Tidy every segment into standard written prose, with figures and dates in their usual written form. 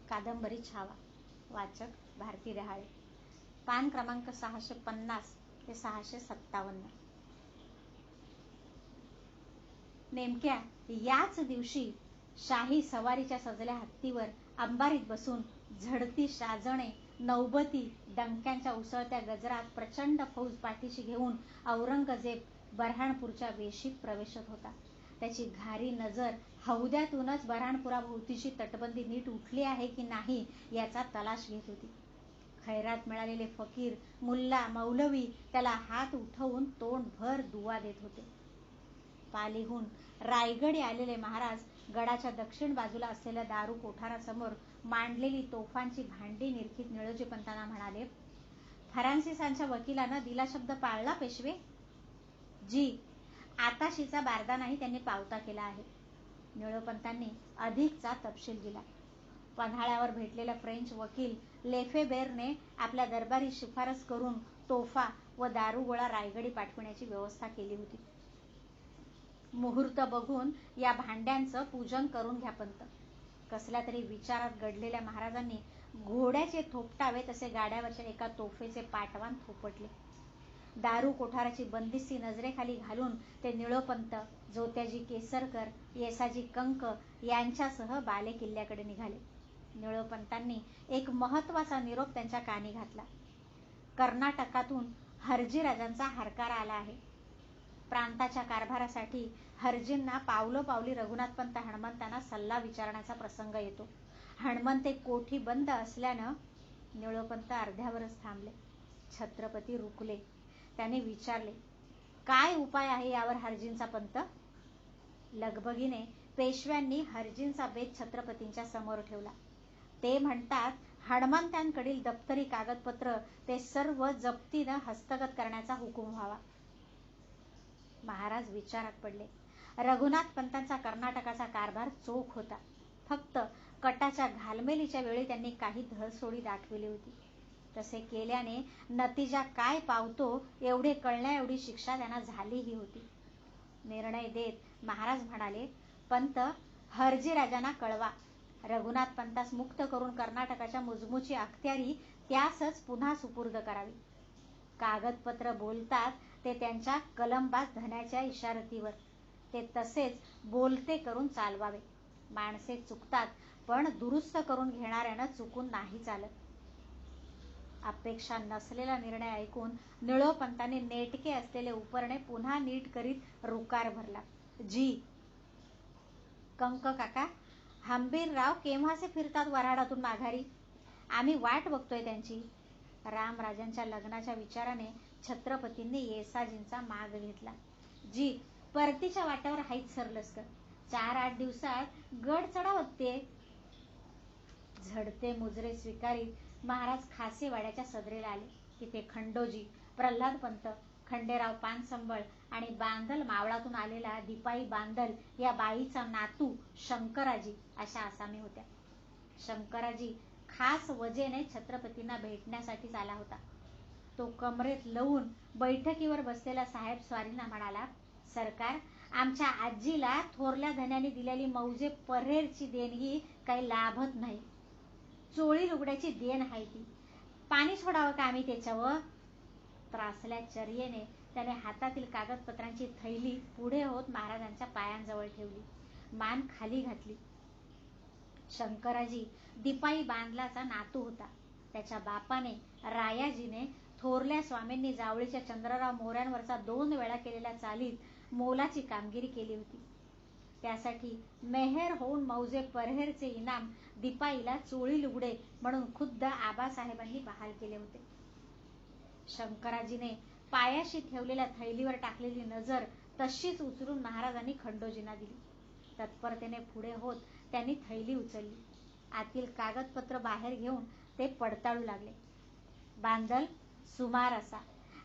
कादंबरी छावा. वाचक भारती रहाळे. पान क्रमांक 650 ते 657. नेमक्या याच दिवशी शाही सवारीच्या सजल्या हत्तीवर अंबारीत बसून झडती शाजणे, नौबती, डंक्यांच्या उसळत्या गजरात प्रचंड फौज पाठीशी घेऊन औरंगजेब बऱ्हाणपूरच्या वेशीत प्रवेशत होता. त्याची घारी नजर हौद्यातूनच बऱ्हाणपुराभोवतीची तटबंदी नीट उठली आहे की नाही याचा तलाश घेत होती. खैरात मिळालेले फकीर, मुल्ला, मौलवी त्याला हात उठवून तोंडभर दुवा देत होते. पालीहून रायगडी आलेले महाराज गडाच्या दक्षिण बाजूला असलेल्या दारू कोठारासमोर मांडलेली तोफांची भांडी निरखीत निळोजीपंतांना म्हणाले, फरांसिसांच्या वकिलानं दिला शब्द पाळला पेशवे? जी, आताशीचा बारदानाही त्यांनी पावता केला आहे. निळोपंतांनी अधिकचा तपशील दिला. पन्हाळ्यावर भेटलेला फ्रेंच वकील लेफेबेरने आपल्या दरबारी शिफारस करून तोफा व दारुगोळा रायगडी पाठविण्याची व्यवस्था केली होती. मुहूर्त बघून या भांड्यांचं पूजन करून घ्या पंत. कसल्या तरी विचारात गडलेल्या महाराजांनी घोड्याचे थोपटावे तसे गाड्यावरच्या एका तोफेचे पाटवान थोपटले. दारू कोठाराची बंदिस्ती नजरेखाली घालून ते निळोपंत, जोत्याजी केसरकर, येसाजी कंक यांच्यासह बाले किल्ल्याकडे निघाले. निळोपंतांनी एक महत्वाचा निरोप त्यांच्या कानी घातला. कर्नाटकातून हर्जीराजांचा हरकार आला आहे. प्रांताच्या कारभारासाठी हर्जींना पावलोपावली रघुनाथपंत हणमंतांना सल्ला विचारण्याचा प्रसंग येतो. हणमंते कोठी बंद असल्यानं निळोपंत अर्ध्यावरच थांबले. छत्रपती रुकले. त्याने विचारले, काय उपाय आहे यावर हर्जींचा पंत? लगबगीने पेशव्यांनी हर्जींचा बेत छत्रपतींच्या समोर ठेवला. ते म्हणतात, हणमंत्यांकडील दप्तरी कागदपत्र ते सर्व जप्तीनं हस्तगत करण्याचा हुकूम व्हावा. महाराज विचारात पडले. रघुनाथ पंतांचा कर्नाटकाचा कारभार चोख होता. फक्त कटाच्या घालमेलीच्या वेळी त्यांनी काही धडसोडी दाखविली होती. तसे केल्याने नतीजा काय पावतो एवढे कळण्या एवढी शिक्षा त्यांना झालीही होती. निर्णय देत महाराज म्हणाले, पंत, हर्जीराजांना कळवा. रघुनाथ पंतास मुक्त करून कर्नाटकाच्या मुजमुची अखत्यारी त्यासच पुन्हा सुपूर्द करावी. कागदपत्र बोलतात ते त्यांच्या कलमबाज धन्याच्या इशारतीवर. ते तसेच बोलते करून चालवावे. माणसे चुकतात, पण दुरुस्त करून घेणाऱ्यानं चुकून नाही चालत. अपेक्षा नसलेला निर्णय ऐकून निळोपंतांनी नेटके असलेले उपरणे पुन्हा नीट करीत रुकार भरला. जी. कंक काका, हंबीरराव केव्हाचे फिरतात वऱ्हाडातून माघारी? आम्ही वाट बघतोय त्यांची. रामराजांच्या लग्नाच्या विचाराने छत्रपतींनी येसाजींचा माग घेतला. जी, परतीच्या वाट्यावर हाईत सरलस कर. 4-8 दिवसात गड चढावत ते. झडते मुजरे स्वीकारीत महाराज खासेवाड्याच्या सदरेला आले की ते खंडोजी, प्रल्हादपंत, खंडेराव पानसंबळ आणि बांदल मावळातून आलेला दिपाई बांदल या बाईचा नातू शंकराजी अशा आसामी होत्या. शंकराजी खास वजेने छत्रपतींना भेटण्यासाठीच आला होता. तो कमरेत लवून बैठकीवर बसलेला साहेब स्वारींना म्हणाला, सरकार, आमच्या आजीला थोरल्या धन्याने दिलेली मौजे परेरची देणगी काही लाभत नाही. चोळी लुगड्याची देण आहे ती. पाणी सोडावं का आम्ही त्याच्यावर? त्रासल्या चर्येने त्याने हातातील कागदपत्रांची थैली पुढे होत महाराजांच्या पायांजवळ ठेवली. मान खाली घातली. शंकराजी दिपाई बांदलाचा नातू होता. त्याच्या बापाने रायाजीने थोरल्या स्वामींनी जावळीच्या चंद्रराव मोऱ्यांवरचा 2 वेळा केलेल्या चालीत मोलाची कामगिरी केली होती. त्यासाठी मेहेर होऊन मौजे परहेरचे इनाम दिपाईला चोळी लुगडे म्हणून खुद्द आबासाहेबांनी बहाल केले होते. शंकराजीने पायाशी ठेवलेल्या थैलीवर टाकलेली नजर तशीच उचलून महाराजांनी खंडोजींना दिली. तत्परतेने पुढे होत त्यांनी थैली उचलली. आतील कागदपत्र बाहेर घेऊन ते पडताळू लागले. बांदल, सुमार असा.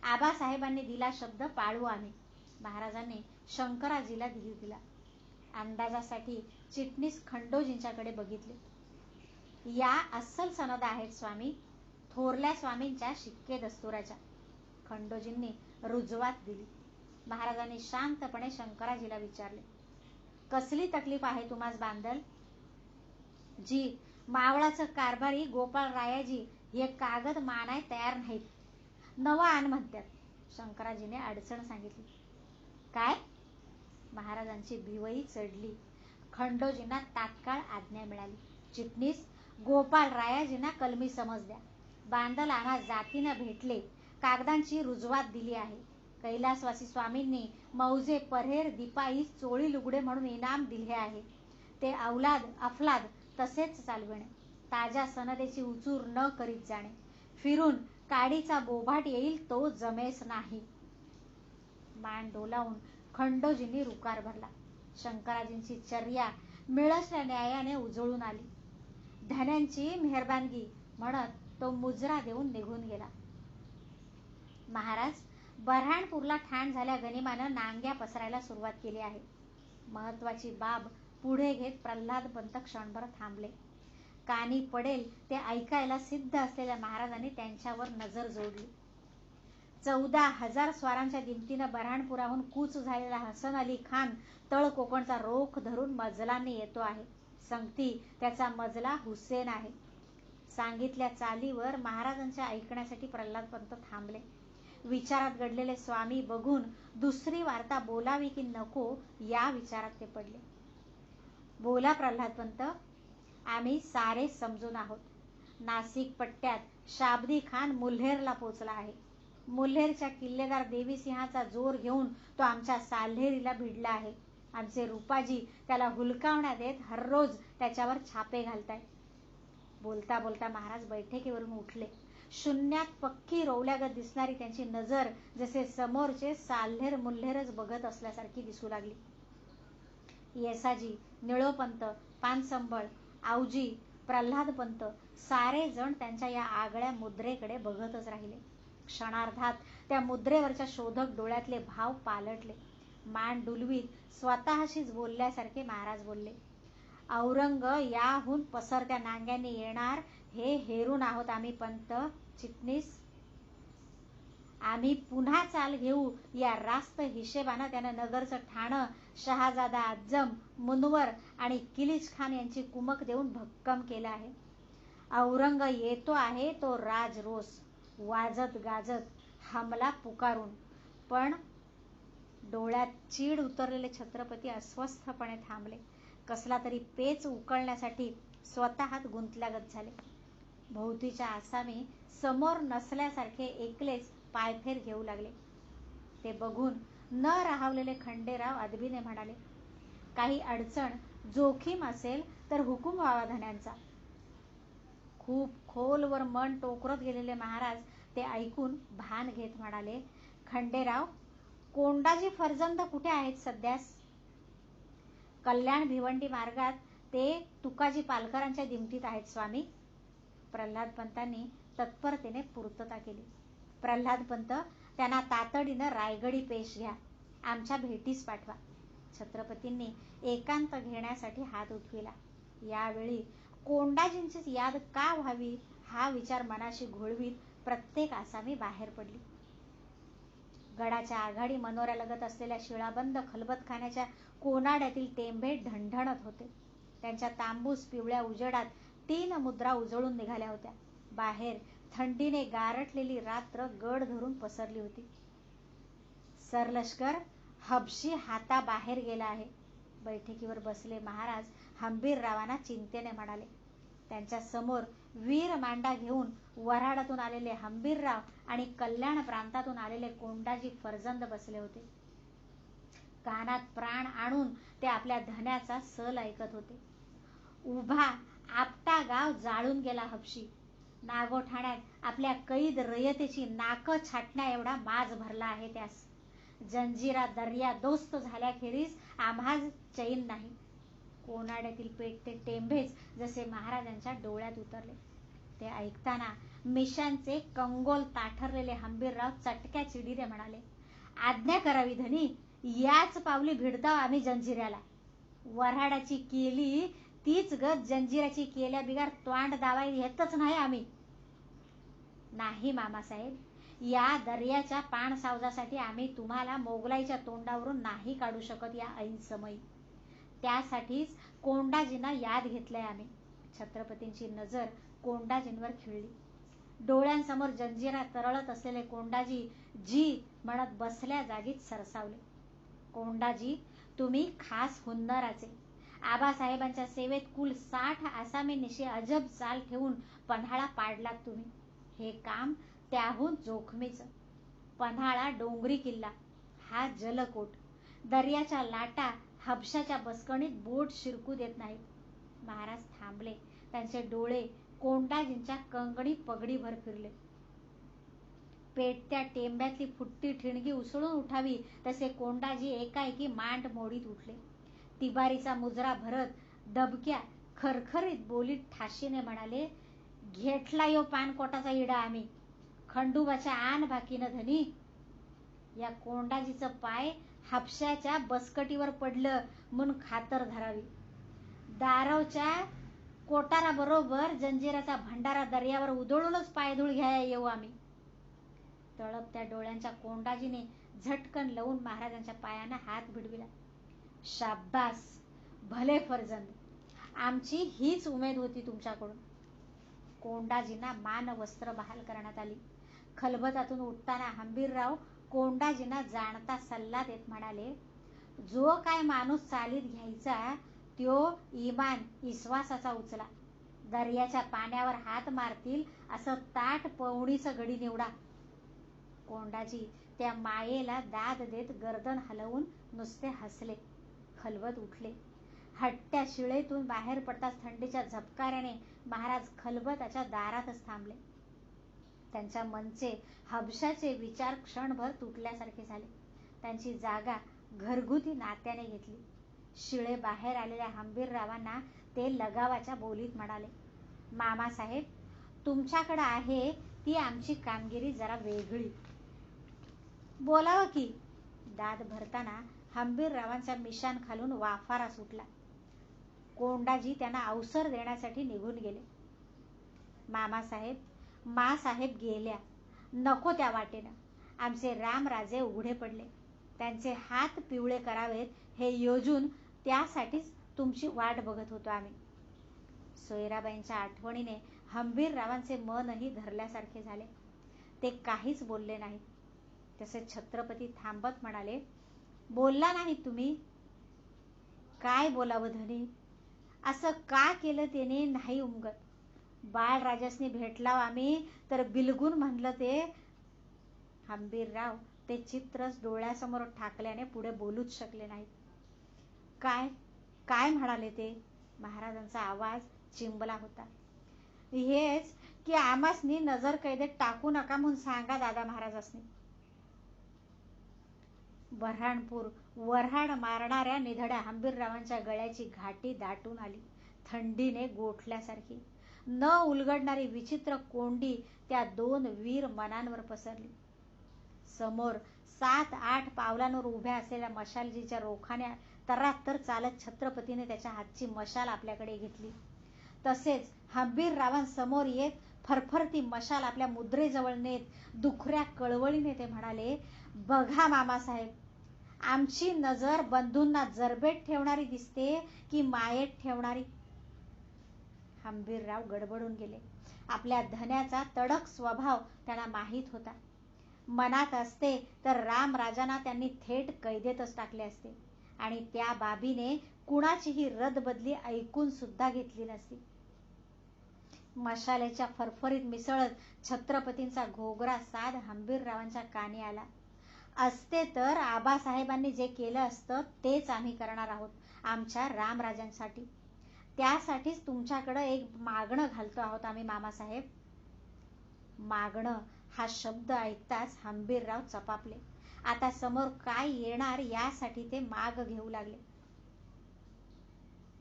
आबासाहेबांनी दिला शब्द पाळू आम्ही. महाराजांनी शंकराजीला धीर दिला. अंदाजासाठी चिटणीस खंडोजींच्याकडे बघितले. या अस्सल सनद आहेत स्वामी, थोरल्या स्वामींच्या शिक्के दस्तुराच्या. खंडोजींनी रुजवात दिली. महाराजांनी शांतपणे शंकराजीला विचारले, कसली तकलीफ आहे तुम्हास बांदल? जी, मावळाचं कारभारी गोपाळ रायाजी हे कागद मानाय तयार नाहीत, नवा आण म्हणतात. शंकराजीने अडचण सांगितली. काय? महाराजांची भिवई चढली. खंडोजींना तात्काळ आज्ञा मिळाली. चिटणीस, गोपाळ रायाजींना कलमी समज द्या. बांदल आम्हा जातीनं भेटले, कागदांची रुजवात दिली आहे. कैलासवासी स्वामींनी मौजे परेर दिपाई चोळी लुगडे म्हणून इनाम दिले आहे. ते अवलाद अफलाद तसेच चालविणे, ताज्या सनदेची उचूर न करीत जाणे, फिरून काडीचा बोभाट येईल तो जमेस नाही. मान डोलावून खंडोजींनी रुकार भरला. शंकराजींची चर्या मिळसल्या न्यायाने उजळून आली. धन्यांची मेहरबानगी म्हणत तो मुजरा देऊन निघून गेला. महाराज, बऱ्हाणपूरला ठाण झाल्या गनिमानं नांग्या पसरायला सुरुवात केली आहे. महत्वाची बाब पुढे घेत प्रल्हाद पंत क्षणभर थांबले. कानी पडेल ते ऐकायला सिद्ध असलेल्या महाराजांनी त्यांच्यावर नजर जोडली. 14,000 स्वारांच्या दिमतीनं बऱ्हाणपुराहून कूच झालेला हसन अली खान तळ कोकणचा रोख धरून मजलांनी येतो आहे. संगती त्याचा मजला हुसेन आहे. सांगितल्या चालीवर महाराजांच्या ऐकण्यासाठी प्रल्हाद पंत थांबले. विचारात गडलेले स्वामी बघून दुसरी वार्ता बोलावी की नको या विचारात ते पडले. बोला प्रल्हाद पंत, आम्ही सारे समजून आहोत. नाशिक पट्ट्यात शाबदी खान मुल्हेरला पोचला आहे. मुल्हेरच्या किल्लेदार देवीसिंहाचा जोर घेऊन तो आमच्या साल्हेरीला भिडला आहे. आमचे रूपाजी त्याला हुलकावण्यात देत हररोज त्याच्यावर छापे घालताय. बोलता बोलता महाराज बैठकीवरून उठले. शून्यात पक्की रोवल्यागत दिसणारी त्यांची नजर जसे समोरचे साल्हेर मुल्हेरच बघत असल्यासारखी दिसू लागली. येसाजी, निळोपंत, पानसंबळ, आवजी, प्रल्हाद पंत सारे जण त्यांच्या या आगळ्या मुद्रेकडे बघतच राहिले. क्षणार्धात त्या मुद्रेवरच्या शोधक डोळ्यातले भाव पालटले. मान डुलवीत स्वतःशीच बोलल्यासारखे महाराज बोलले. औरंग याहून पसरत्या नांग्यांनी येणार हे हेरून आहोत आम्ही पंत. चिटणीस, आम्ही पुन्हा चाल घेऊ या रास्त हिशेबानं त्यानं नगरचं ठाणं शहाजादा आजम, मुनवर आणि किलीच खान यांची कुमक देऊन भक्कम केलं आहे. औरंग येतो आहे तो राजरोस वाजत गाजत हमला पुकारून. पण डोळ्यात चीड उतरलेले छत्रपती अस्वस्थपणे थांबले. कसला तरी पेच उकळण्यासाठी स्वतःत गुंतल्यागत झाले. भोवतीच्या आसामी समोर नसल्यासारखे एकलेच पायफेर घेऊ लागले. ते बघून न राहवलेले खंडेराव अदबीने म्हणाले, काही अडचण जोखीम असेल तर हुकूम व्हावा धन्यांचा. खूप खोलवर मन टोकरत गेलेले महाराज ते ऐकून भान घेत म्हणाले, खंडेराव, कोंडाजी फर्जंद कुठे आहेत सध्यास? कल्याण भिवंडी मार्गात ते तुकाजी पालकरांच्या दिमतीत आहेत स्वामी. प्रल्हाद पंतांनी तत्परतेने पूर्तता केली. प्रल्हाद पंत, त्यांना तातडीनं रायगडी पेश घ्या, आमच्या भेटीस पाठवा. छत्रपतींनी एकांत घेण्यासाठी हात उठविला. यावेळी कोंडाजींचीच याद का व्हावी हा विचार मनाशी घोळवीत प्रत्येक आसामी बाहेर पडली. गडाच्या आघाडी मनोऱ्यालगत असलेल्या शिळाबंद खलबतखान्याच्या कोनाड्यातील टेंभे ढणढणत होते. त्यांच्या तांबूस पिवळ्या उजेडात 3 मुद्रा उजळून निघाल्या होत्या. बाहेर थंडीने गारठलेली रात्र गड धरून पसरली होती. सरलष्कर हबशी हाताबाहेर गेला आहे. बैठकीवर बसले महाराज हंबीररावांना चिंतेने म्हणाले. त्यांच्या समोर वीर मांडा घेऊन वऱ्हाडातून आलेले हंबीरराव आणि कल्याण प्रांतातून आलेले कोंडाजी फर्जंद बसले होते. कानात प्राण आणून ते आपल्या धन्याचा सल ऐकत होते. उभा आपटा गाव जाळून गेला हबशी. नागोठाण्यात आपल्या कैद रयतेची नाकं छाटण्या एवढा माज भरला आहे त्यास. जंजिरा दर्या दोस्त झाल्याखेरीज आम्हास चैन नाही. कोनाड्यातील पेटते टेंभेच जसे महाराजांच्या डोळ्यात उतरले. ते ऐकताना मिशांचे कंगोल ताठरलेले हंबीरराव चटक्या चिडीने म्हणाले, आज्ञा करावी धनी, याच पावली भिडताव आम्ही जंजिऱ्याला. वऱ्हाडाची केली तीच गत जंजिराची केल्या बिगार तोंड दावाय येतच नाही आम्ही. नाही मामासाहेब, या दर्याच्या पाण सावजासाठी आम्ही तुम्हाला मोगलाईच्या तोंडावरून नाही काढू शकत या ऐन समयी. त्यासाठीच कोंडाजींना याद घेतलंय आम्ही. छत्रपतींची नजर कोंडाजींवर खिळली. डोळ्यांसमोर जंजिरा तरळत असलेले कोंडाजी जी म्हणत बसल्या जागीच सरसावले. कोंडाजी, तुम्ही खास हुन्नराचे. आबासाहेबांच्या सेवेत कुल 60 आसामींनिशी अजब चाल ठेवून पन्हाळा पाडलात तुम्ही. हे काम त्याहून जोखमीचं. पन्हाळा डोंगरी किल्ला, हा जलकोट. दर्याच्या लाटा हबशाच्या बसकणीत बोट शिरकू देत नाहीत. महाराज थांबले. त्यांचे डोळे कोंडाजींच्या कंगणी पगडीभर फिरले. पेटत्या टेंब्यातली फुटती ठिणगी उसळून उठावी तसे कोंडाजी एकाएकी मांड मोडीत उठले. तिबारीचा मुजरा भरत दबक्या खरखरीत बोलीत ठाशीने म्हणाले, घेतला यो पानकोटाचा इडा आम्ही. खंडोबाच्या आन बाकीनं धनी. या कोंडाजीचं पाय हापशाच्या बसकटीवर पडलं म्हणून खातर धरावी. दारवच्या कोटाराबरोबर जंजिराचा भंडारा दर्यावर उधळूनच पायधूळ घ्यायला येऊ आम्ही. तळपत्या डोळ्यांच्या कोंडाजीने झटकन लावून महाराजांच्या पायानं हात भिडविला. शाब्बास, भले फर्जंद. आमची हीच उमेद होती तुमच्याकडून. कोंडाजींना मान वस्त्र बहाल करण्यात आली. खलबतातून उठताना हंबीरराव कोंडाजींना जाणता सल्ला देत म्हणाले, जो काय माणूस चालीत घ्यायचा त्यो इमान इस्वासाचा उचला. दर्याच्या पाण्यावर हात मारतील असं ताट पवणीचं गडी निवडा. कोंडाजी त्या मायेला दाद देत गर्दन हलवून नुसते हसले. खलबत उठले. हट्ट्या शिळेतून बाहेर पडताच थंडीच्या झपकाऱ्याने महाराज खलबताच्या दारातच थांबले. त्यांच्या मनचे हबशाचे विचार क्षणभर तुटल्यासारखे झाले. त्यांची जागा घरगुती नात्याने घेतली. शिळे बाहेर आलेल्या हंबीररावांना ते लगावाच्या बोलीत म्हणाले, मामासाहेब, तुमच्याकडे आहे ती आमची कामगिरी जरा वेगळी. बोलावं की. दाद भरताना हंबीररावांच्या मिशान खालून वाफारा सुटला. कोंडाजी त्यांना अवसर देण्यासाठी निघून गेले. मामासाहेब, मासाहेब गेल्या. नको त्या वाटेनं. आमचे रामराजे उघडे पडले. त्यांचे हात पिवळे करावेत हे योजून त्यासाठीच तुमची वाट बघत होतो आम्ही. सोयराबाईंच्या आठवणीने हंबीररावांचे मनही धरल्यासारखे झाले. ते काहीच बोलले नाहीत. तसे छत्रपती थांबत म्हणाले, बोलला नाही तुम्ही? काय बोलावं धनी. असं का केलं त्याने नाही उमगत. बाळराजासनी भेटलाव आम्ही तर बिलगून म्हणलं ते. हंबीरराव ते चित्रच डोळ्यासमोर ठाकल्याने पुढे बोलूच शकले नाहीत. काय काय म्हणाले ते? महाराजांचा आवाज चिंबला होता. हेच की आमासनी नजर कैदेत टाकू नका म्हणून सांगा दादा महाराजांनी. बऱ्हाणपूर वऱ्हाड मारणाऱ्या निधड्या हंबीररावांच्या गळ्याची घाटी दाटून आली. थंडीने गोठल्यासारखी न उलगडणारी विचित्र कोंडी त्या दोन वीर मनांवर पसरली. समोर 7-8 पावलांवर उभ्या असलेल्या मशालजीच्या रोखाने तरात्तर चालत छत्रपतीने त्याच्या हातची मशाल आपल्याकडे घेतली. तसेच हंबीररावांसमोर येत फरफरती मशाल आपल्या मुद्रेजवळ नेत दुखऱ्या कळवळीने ते म्हणाले, बघा मामासाहेब, आमची नजर बंधूंना जरबेत ठेवणारी दिसते की मायेत ठेवणारी. हंबीरराव गडबडून गेले. आपल्या धन्याचा तडक स्वभाव त्यांना माहीत होता. मनात असते तर रामराजांना त्यांनी थेट कैदेतच टाकले असते आणि त्या बाबीने कुणाचीही रदबदली ऐकून सुद्धा घेतली नसती. मशालेच्या फरफरीत मिसळत छत्रपतींचा घोगरा साध हंबीररावांच्या कानी आला. असते तर आबासाहेबांनी जे केलं असतं तेच आम्ही करणार आहोत आमच्या रामराजांसाठी. त्यासाठीच तुमच्याकडे एक मागणं घालतो आहोत आम्ही मामासाहेब. मागणं हा शब्द ऐकताच हंबीरराव चपापले. आता समोर काय येणार यासाठी ते माग घेऊ लागले.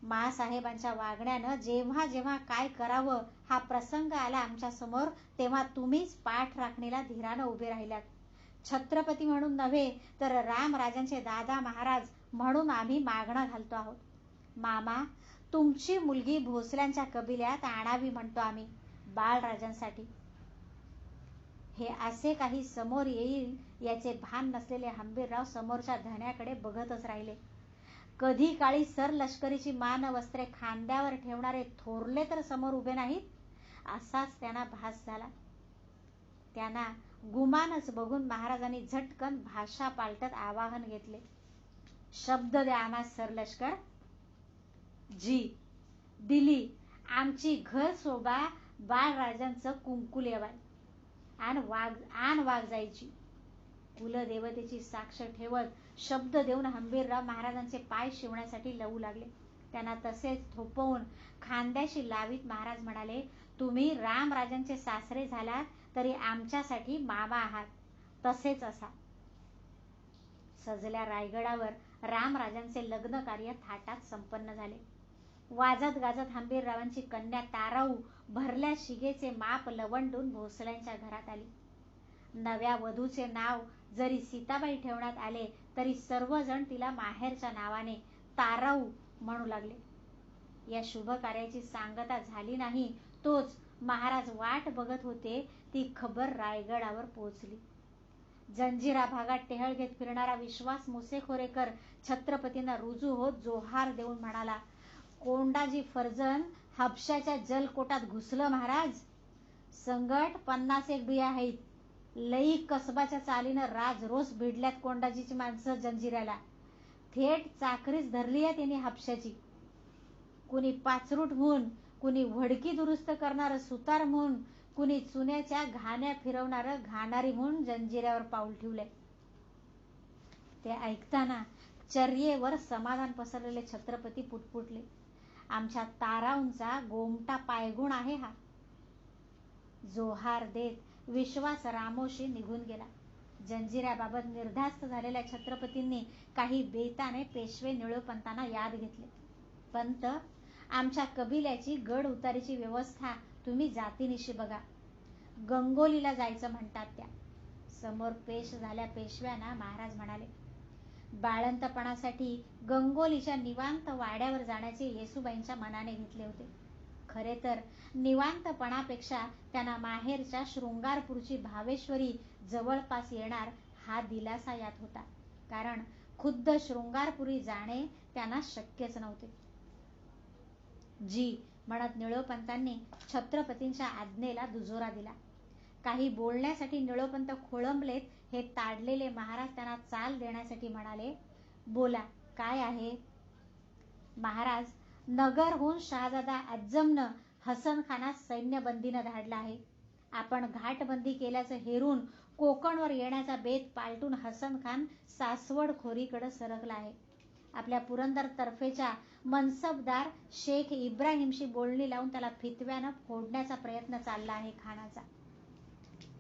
मासाहेबांच्या वागण्यानं जेव्हा जेव्हा काय करावं हा प्रसंग आला आमच्या समोर तेव्हा तुम्हीच पाठ राखणीला धीरानं उभे राहिलात. छत्रपती म्हणून नव्हे तर रामराजांचे दादा महाराज म्हणून आम्ही मागणं घालतो आहोत. मामा, तुमची मुलगी भोसल्यांच्या कबिल्यात आणावी म्हणतो आम्ही बाळराजांसाठी. हे असे काही समोर येईल याचे भान नसलेले हंबीरराव समोरच्या धन्याकडे बघतच राहिले. कधी काळी सर लष्करीची मान वस्त्रे खांद्यावर ठेवणारे थोरले तर समोर उभे नाहीत, असाच त्यांना भास झाला. त्यांना गुमानच बघून महाराजांनी झटकन भाषा पालटत आवाहन घेतले. शब्द द्या आम्हा सरलष्कर. जी दिली. आमची घर शोभा बाळराजांचं कुंकू लेवाय आण वाघ जायची. कुलदेवतेची साक्ष ठेवत शब्द देऊन हंबीरराव महाराजांचे पाय शिवण्यासाठी लवू लागले. त्यांना तसेच थोपवून खांद्याशी लावीत महाराज म्हणाले, तुम्ही रामराजांचे सासरे झालात तरी आमच्यासाठी मामा आहात, तसेच असा. सजल्या रायगडावर रामराजांचे लग्न कार्य थाटात संपन्न झाले. वाजत गाजत हंबीररावांची कन्या ताराऊ भरल्या शिगेचे माप लवंडून भोसल्यांच्या घरात आली. नव्या वधूचे नाव जरी सीताबाई ठेवण्यात आले तरी सर्वजण तिला माहेरच्या नावाने ताराऊ म्हणू लागले. या शुभ कार्याची सांगता झाली नाही तोच महाराज वाट बघत होते ती खबर रायगडावर पोहोचली. जंजिरा भागात टेहळ घेत फिरणारा विश्वास मुसेखोरेकर छत्रपतींना रुजू होत जोहार देऊन म्हणाला, कोंडाजी फर्जन हापशाच्या जलकोटात घुसलं महाराज. संगट 50 बिया आहेत. लई कसबाच्या चालीनं राज रोज भिडल्यात कोंडाजीची माणसं जंजिऱ्याला. थेट चाकरीच धरली आहे त्यांनी हापशाची. कुणी पाचरूट म्हणून, कुणी वडकी दुरुस्त करणारं सुतार म्हणून, कुणी चुन्याच्या घाण्या फिरवणारं घाणारी म्हणून जंजिऱ्यावर पाऊल ठेवलंय. ते ऐकताना चर्येवर समाधान पसरलेले छत्रपती पुटपुटले. आमच्या ताराऊंचा गोमटा पायगुण आहे हा. जोहार देत विश्वास रामोशी निघून गेला. जंजिऱ्याबाबत निर्धास्त झालेल्या छत्रपतींनी काही बेताने पेशवे निळोपंतांना याद घेतले. पंत, आमच्या कबिल्याची गड उतारीची व्यवस्था तुम्ही जातीनिशी बघा. गंगोलीला जायचं म्हणतात त्या. समोर पेश झाल्या पेशव्यांना महाराज म्हणाले, बाळंतपणासाठी गंगोलीच्या निवांत वाड्यावर जाण्याचे येसूबाईंच्या मनाने घेतले होते. खरे तर निवांतपणापेक्षा त्यांना माहेरच्या शृंगारपूरची भावेश्वरी जवळपास येणार हा दिलासा यात होता. कारण खुद्द शृंगारपुरी जाणे त्यांना शक्यच नव्हते. जी म्हणत निळोपंतांनी छत्रपतींच्या आज्ञेला दुजोरा दिला. काही बोलण्यासाठी निळोपंत खोळंबलेत हे ताडलेले महाराज त्यांना चाल देण्यासाठी म्हणाले, बोला काय आहे. महाराज, नगरहून शहाजादा अज्जमनं हसन खानास सैन्यबंदीनं धाडला आहे. आपण घाटबंदी केल्याचं हेरून कोकणवर येण्याचा बेत पालटून हसन खान सासवड खोरीकडे सरकला आहे. आपल्या पुरंदर तर्फेच्या मनसबदार शेख इब्राहिमशी बोलणी लावून त्याला फितव्यानं फोडण्याचा प्रयत्न चालला आहे खानाचा.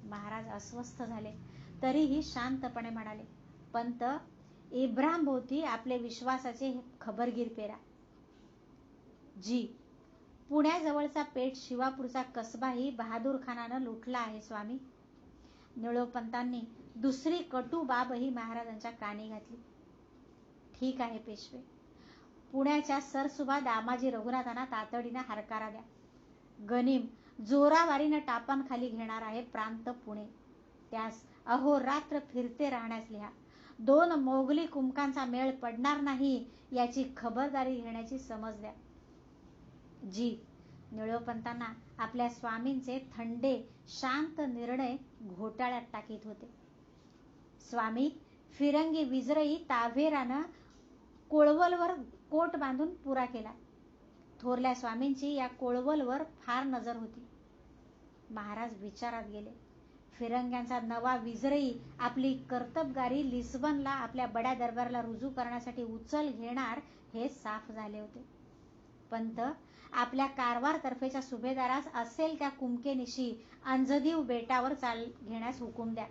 महाराज अस्वस्थ झाले तरीही शांतपणे म्हणाले, पंत, इब्राहिम भोवती आपले विश्वासाचे खबरगीर पेरा. जी, पुण्याजवळचा पेठ शिवापूरचा कसबाही बहादूर खानानं लुटला आहे स्वामी. निळोपंतांनी दुसरी कटू बाबही महाराजांच्या कानी घातली. ठीक आहे पेशवे, पुण्याच्या सरसुभा दामाजी रघुनाथांना तातडीनं हरकारा द्या. गनिम जोरावारीनं टापण खाली घेणार आहे प्रांत पुणे. त्यास अहोरात्र फिरते राहण्यास लिहा. 2 मोगली कुंकांचा मेळ पडणार नाही याची खबरदारी घेण्याची समज द्या. जी, निळोपंतांना आपल्या स्वामींचे थंडे शांत निर्णय घोटाळ्यात टाकीत होते. स्वामी, फिरंगी विजरई ताव्हेरानं कोळवलवर कोट बांधून पुरा केला. थोरल्या स्वामींची या कोळवलवर फार नजर होती. महाराज विचारात गेले. फिरंग्यांचा नवा विजरई आपली कर्तबगारी लिस्बनला आपल्या बड्या दरबाराला रुजू करण्यासाठी उचल घेणार हे साफ झाले होते. पंत, आपल्या कारवार तर्फेच्या सुभेदारास असेल त्या कुमकेनिशी अंजदीव बेटावर चाल घेण्यास हुकूम द्या.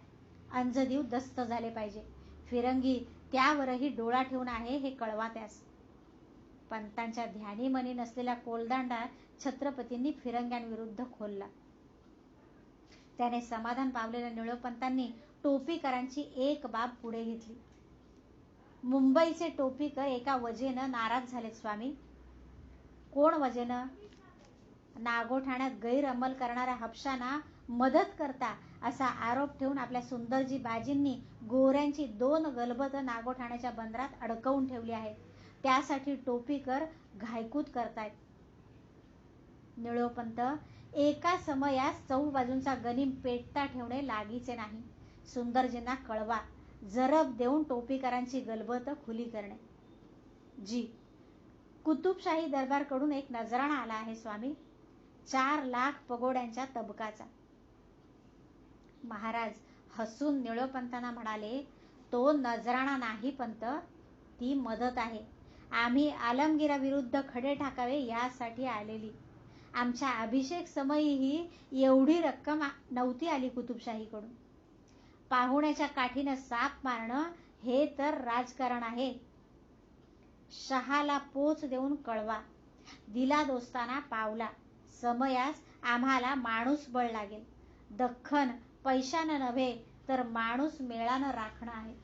अंजदीव दस्त झाले पाहिजे. फिरंगी त्यावरही डोळा ठेवून आहे हे कळवा त्यास. पंतांच्या ध्यानीमनी नसलेला कोलदांडा छत्रपतींनी फिरंग्यांविरुद्ध खोलला. त्याने समाधान पावलेल्या निळोपंतांनी टोपीकरांची एक बाब पुढे घेतली. मुंबईचे टोपीकर एका वजेनं नाराज झालेत स्वामी. कोण वजेनं? नागोठाण्यात गैरअमल करणाऱ्या हपशांना मदत करता असा आरोप ठेवून आपल्या सुंदरजी बाजींनी गोऱ्यांची 2 गलबत नागोठाण्याच्या बंदरात अडकवून ठेवली आहेत. त्यासाठी टोपीकर घायकूत करतायत. निळोपंत, एका समयास चहूबाजूंचा गनिम पेटता ठेवणे लागीचे नाही. सुंदरजींना कळवा, जरब देऊन टोपीकरांची गलबत खुली करणे. जी, कुतुबशाही दरबारकडून एक नजराणा आला आहे स्वामी, 4 लाख पगोड्यांच्या तबकाचा. महाराज हसून निळोपंतांना म्हणाले, तो नजराणा नाही पंत, ती मदत आहे. आम्ही आलमगीराविरुद्ध खडे टाकावे यासाठी आलेली. आमच्या अभिषेक समयीही एवढी रक्कम नव्हती आली कुतुबशाहीकडून. पाहुण्याच्या काठीनं साप मारणं हे तर राजकारण आहे. शहाला पोच देऊन कळवा, दिला दोस्ताना पावला. समयास आम्हाला माणूस बळ लागेल. दख्खन पैशानं नव्हे तर माणूस मेळानं राखणं आहे.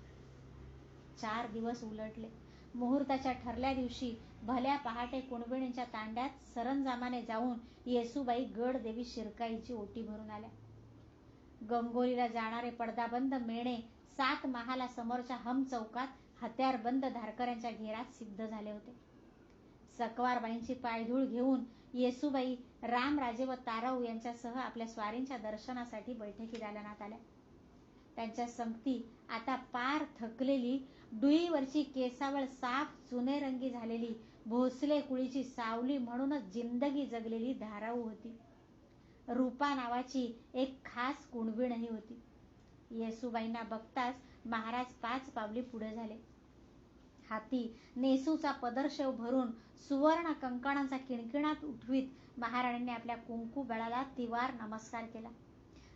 4 दिवस उलटले. मुहूर्ताच्या ठरल्या दिवशी भल्या पहाटे कुणबिणींच्या तांड्यात सरंजामाने जाऊन येसूबाई गडदेवी शिरकाईची ओटी भरून आल्या. गंगोलीला जाणारे पडदाबंद मेणे 7 महाला समोरच्या हम चौकात हत्यारबंद धारकऱ्यांच्या घेरात सिद्ध झाले होते. सकवारबाईंची पायधूळ घेऊन येसूबाई रामराजे व ताराऊ यांच्यासह आपल्या स्वारींच्या दर्शनासाठी बैठकी दालनात आल्या. त्यांच्या संगती आता पार थकलेली, डुईवरची केसावळ साफ चुनेरंगी झालेली, भोसले कुळीची सावली म्हणूनच जिंदगी जगलेली धाराऊ होती. रूपा नावाची एक खास कुणबीणही होती. येसूबाईंना बघताच महाराज 5 पावली पुढे झाले. हाती नेसूचा पदरशेव भरून सुवर्ण कंकणांचा किणकिणाट उठवीत महाराणींनी आपल्या कुंकू बेळाला तिवार नमस्कार केला.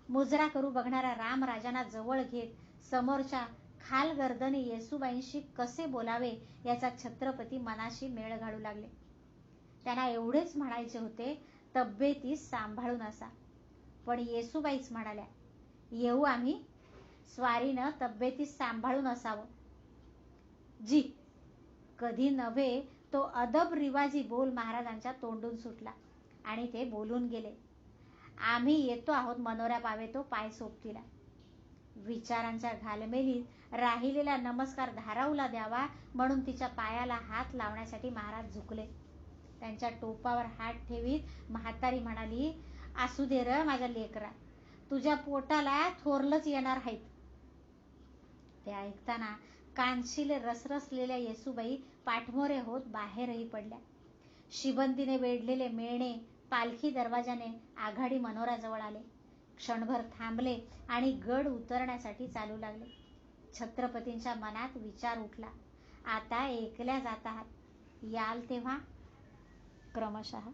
मुजरा करू बघणाऱ्या रामराजांना जवळ घेत समोरच्या खालगर्दनी येसूबाईंशी कसे बोलावे याचा छत्रपती मनाशी मेळ घालू लागले. त्यांना एवढेच म्हणायचे होते, तब्येतीस सांभाळून असा. पण येसूबाईच म्हणाल्या, येऊ आम्ही, स्वारीनं तब्येतीस सांभाळून असावं. जी, कधी नव्हे तो अदब रिवाजी बोल महाराजांच्या तोंडून सुटला आणि ते बोलून गेले, आम्ही येतो आहोत मनोऱ्या पावेतो पाय सोबतीला. विचारांच्या घालमेलीत राहिलेला नमस्कार धाराऊला द्यावा म्हणून तिच्या पायाला हात लावण्यासाठी महाराज झुकले. त्यांच्या टोपावर हात ठेवीत म्हातारी म्हणाली, असू दे र माझ्या लेकरा, तुझ्या पोटाला थोरलंच येणार आहेत. ते ऐकताना कानशिले रसरसलेल्या येसूबाई पाठमोरे होत बाहेरही पडल्या. शिबंदीने वेढलेले मेणे पालखी दरवाजाने आघाडी मनोराजवळ आले. क्षणभर थांबले आणि गड उतरण्यासाठी चालू लागले. छत्रपतींच्या मनात विचार उठला, आता एकल्या जात आहात, याल तेव्हा. क्रमशः